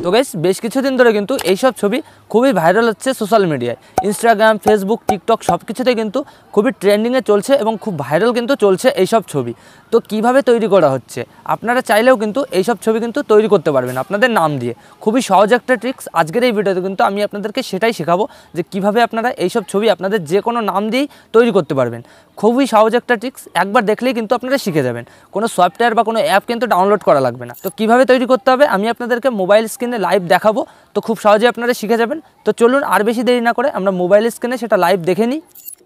তো গাইস বেশ কিছুদিন ধরে কিন্তু এইসব ছবি খুবই ভাইরাল হচ্ছে সোশ্যাল মিডিয়ায়, ইনস্টাগ্রাম, ফেসবুক, টিকটক সব কিছুতে কিন্তু খুবই ট্রেন্ডিংয়ে চলছে এবং খুব ভাইরাল কিন্তু চলছে এইসব ছবি। তো কিভাবে তৈরি করা হচ্ছে, আপনারা চাইলেও কিন্তু এইসব ছবি কিন্তু তৈরি করতে পারবেন আপনাদের নাম দিয়ে। খুবই সহজ একটা ট্রিক্স আজকের এই ভিডিওতে কিন্তু আমি আপনাদেরকে সেটাই শেখাবো যে কিভাবে আপনারা এইসব ছবি আপনাদের যে কোনো নাম দিয়েই তৈরি করতে পারবেন। খুবই সহজ একটা ট্রিক্স, একবার দেখলেই কিন্তু আপনারা শিখে যাবেন। কোনো সফটওয়্যার বা কোনো অ্যাপ কিন্তু ডাউনলোড করা লাগবে না। তো কিভাবে তৈরি করতে হবে আমি আপনাদেরকে মোবাইল স্ক্রিনে লাইভ দেখাবো, তো খুব সহজে আপনারা শিখে যাবেন। তো চলুন আর বেশি দেরি না করে আমরা মোবাইল স্ক্রিনে সেটা লাইভ দেখে নিই।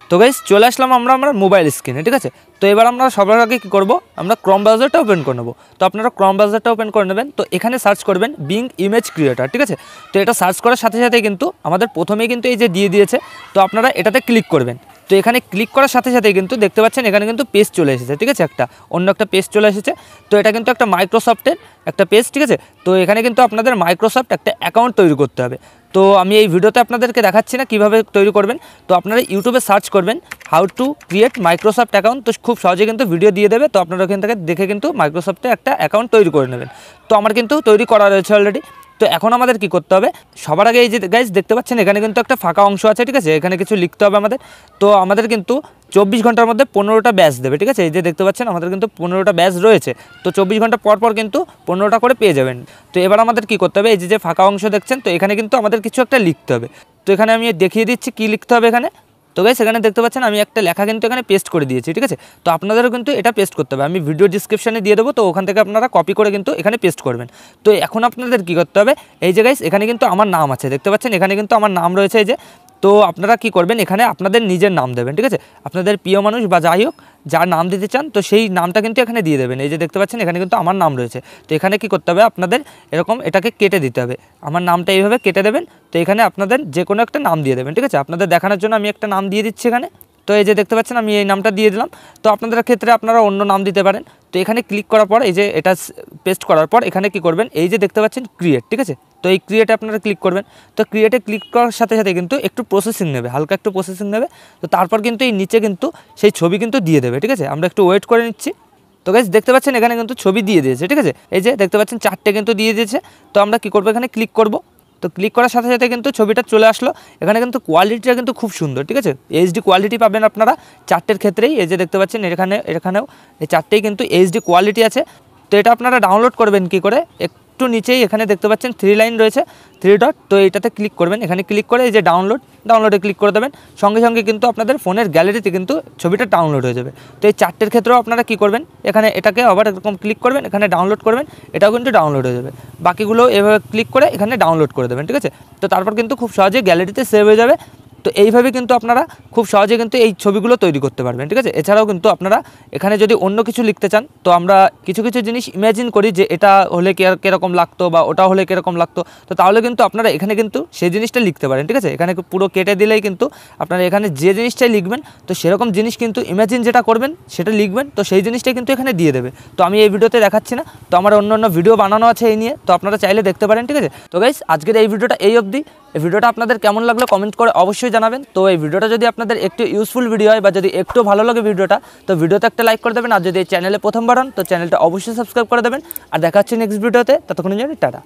তো গাইস চলে আসলাম আমরা মোবাইল স্ক্রিনে, ঠিক আছে। তো এবার আমরা সবার আগে কী করবো, আমরা ক্রোম ব্রাউজারটা ওপেন করে নেবো। তো আপনারা ক্রোম ব্রাউজারটা ওপেন করে নেবেন। তো এখানে সার্চ করবেন বিং ইমেজ ক্রিয়েটার, ঠিক আছে। তো এটা সার্চ করার সাথে সাথে কিন্তু আমাদের প্রথমেই কিন্তু এই যে দিয়ে দিয়েছে, তো আপনারা এটাতে ক্লিক করবেন। তো এখানে ক্লিক করার সাথে সাথেই কিন্তু দেখতে পাচ্ছেন এখানে কিন্তু পেজ চলে এসেছে, ঠিক আছে। অন্য একটা পেজ চলে এসেছে। তো এটা কিন্তু একটা মাইক্রোসফটের একটা পেজ, ঠিক আছে। তো এখানে কিন্তু আপনাদের মাইক্রোসফট একটা অ্যাকাউন্ট তৈরি করতে হবে। তো আমি এই ভিডিওতে আপনাদেরকে দেখাচ্ছি না কীভাবে তৈরি করবেন। তো আপনারা ইউটিউবে সার্চ করবেন how to create Microsoft account, তো খুব সহজে কিন্তু ভিডিও দিয়ে দেবে। তো আপনারা ওখান থেকে দেখে কিন্তু মাইক্রোসফটে একটা অ্যাকাউন্ট তৈরি করে নেবেন। তো আমার কিন্তু তৈরি করা রয়েছে অলরেডি। তো এখন আমাদের কি করতে হবে, সবার আগে এই যে গাইজ দেখতে পাচ্ছেন এখানে কিন্তু একটা ফাঁকা অংশ আছে, ঠিক আছে। এখানে কিছু লিখতে হবে আমাদের। তো আমাদের কিন্তু 24 ঘন্টার মধ্যে 15টা ব্যাচ দেবে, ঠিক আছে। এই যে দেখতে পাচ্ছেন আমাদের কিন্তু 15টা ব্যাচ রয়েছে। তো 24 ঘন্টা পর পর কিন্তু 15টা করে পেয়ে যাবেন। তো এবার আমাদের কি করতে হবে, এই যে ফাঁকা অংশ দেখছেন, তো এখানে কিন্তু আমাদের কিছু একটা লিখতে হবে। তো এখানে আমি দেখিয়ে দিচ্ছি কী লিখতে হবে এখানে। তো গাইস এখানে দেখতে পাচ্ছেন আমি একটা লেখা কিন্তু এখানে পেস্ট করে দিয়েছি, ঠিক আছে। তো আপনাদেরও কিন্তু এটা পেস্ট করতে হবে, আমি ভিডিও ডিসক্রিপশনে দিয়ে দেবো। তো ওখান থেকে আপনারা কপি করে কিন্তু এখানে পেস্ট করবেন। তো এখন আপনাদের কী করতে হবে, এই যে গাইস এখানে কিন্তু আমার নাম আছে, দেখতে পাচ্ছেন এখানে কিন্তু আমার নাম রয়েছে এই যে। তো আপনারা কি করবেন, এখানে আপনাদের নিজের নাম দেবেন, ঠিক আছে। আপনাদের প্রিয় মানুষ বা যাই হোক যার নাম দিতে চান, তো সেই নামটা কিন্তু এখানে দিয়ে দেবেন। এই যে দেখতে পাচ্ছেন এখানে কিন্তু আমার নাম রয়েছে। তো এখানে কি করতে হবে, আপনাদের এরকম এটাকে কেটে দিতে হবে। আমার নামটা এইভাবে কেটে দেবেন। তো এখানে আপনাদের যে কোনো একটা নাম দিয়ে দেবেন, ঠিক আছে। আপনাদের দেখানোর জন্য আমি একটা নাম দিয়ে দিচ্ছি এখানে। তো এই যে দেখতে পাচ্ছেন আমি এই নামটা দিয়ে দিলাম। তো আপনাদের ক্ষেত্রে আপনারা অন্য নাম দিতে পারেন। তো এখানে ক্লিক করার পর এই যে এটা পেস্ট করার পর এখানে কি করবেন, এই যে দেখতে পাচ্ছেন ক্রিয়েট, ঠিক আছে। তো এই ক্রিয়েটে আপনারা ক্লিক করবেন। তো ক্রিয়েটে ক্লিক করার সাথে সাথে কিন্তু একটু প্রসেসিং নেবে, হালকা একটু প্রসেসিং নেবে। তো তারপর কিন্তু এই নিচে কিন্তু সেই ছবি কিন্তু দিয়ে দেবে, ঠিক আছে। আমরা একটু ওয়েট করে নিচ্ছি। তো গাইস দেখতে পাচ্ছেন এখানে কিন্তু ছবি দিয়ে দিয়েছে, ঠিক আছে। এই যে দেখতে পাচ্ছেন 4টে কিন্তু দিয়ে দিয়েছে। তো আমরা কি করবো, এখানে ক্লিক করব। তো ক্লিক করার সাথে সাথে কিন্তু ছবিটা চলে আসলো। এখানে কিন্তু কোয়ালিটিটা কিন্তু খুব সুন্দর, ঠিক আছে। এইচডি কোয়ালিটি পাবেন আপনারা 4টের ক্ষেত্রেই। এই যে দেখতে পাচ্ছেন এখানেও এই 4টেই কিন্তু এইচডি কোয়ালিটি আছে। তো এটা আপনারা ডাউনলোড করবেন কি করে, একটু নিচেই এখানে দেখতে পাচ্ছেন 3 লাইন রয়েছে, 3 ডট। তো এইটাতে ক্লিক করবেন, এখানে ক্লিক করে এই যে ডাউনলোডে ক্লিক করে দেবেন। সঙ্গে সঙ্গে কিন্তু আপনাদের ফোনের গ্যালারিতে কিন্তু ছবিটা ডাউনলোড হয়ে যাবে। তো এই 4টের ক্ষেত্রেও আপনারা কি করবেন, এখানে এটাকে আবার এরকম ক্লিক করবেন, এখানে ডাউনলোড করবেন, এটাও কিন্তু ডাউনলোড হয়ে যাবে। বাকিগুলো এভাবে ক্লিক করে এখানে ডাউনলোড করে দেবেন, ঠিক আছে। তো তারপর কিন্তু খুব সহজে গ্যালারিতে সেভ হয়ে যাবে। তো এইভাবে কিন্তু আপনারা খুব সহজে কিন্তু এই ছবিগুলো তৈরি করতে পারবেন, ঠিক আছে। এছাড়াও কিন্তু আপনারা এখানে যদি অন্য কিছু লিখতে চান, তো আমরা কিছু কিছু জিনিস ইমাজিন করি যে এটা হলে কীরকম লাগতো বা ওটা হলে কীরকম লাগতো। তো তাহলে কিন্তু আপনারা এখানে কিন্তু সেই জিনিসটা লিখতে পারেন, ঠিক আছে। এখানে পুরো কেটে দিলেই কিন্তু আপনারা এখানে যে জিনিসটাই লিখবেন, তো সেরকম জিনিস কিন্তু ইমাজিন যেটা করবেন সেটা লিখবেন, তো সেই জিনিসটাই কিন্তু এখানে দিয়ে দেবে। তো আমি এই ভিডিওতে দেখাচ্ছি না, তো আমার অন্য ভিডিও বানানো আছে এই নিয়ে, তো আপনারা চাইলে দেখতে পারেন, ঠিক আছে। তো গাইস আজকের এই ভিডিওটা এই অবধি। এই ভিডিওটা আপনাদের কেমন লাগলো কমেন্ট করে অবশ্যই জানাবেন। তো এই ভিডিওটা যদি আপনাদের একটু ইউজফুল ভিডিও হয় বা যদি একটু ভালো লাগে ভিডিওটা, তো ভিডিওতে একটা লাইক করে দেবেন। আর যদি এই চ্যানেলে প্রথমবার হন, তো চ্যানেলটা অবশ্যই সাবস্ক্রাইব করে দেবেন। আর দেখা হচ্ছে নেক্সট ভিডিওতে, ততক্ষণের জন্য টাটা।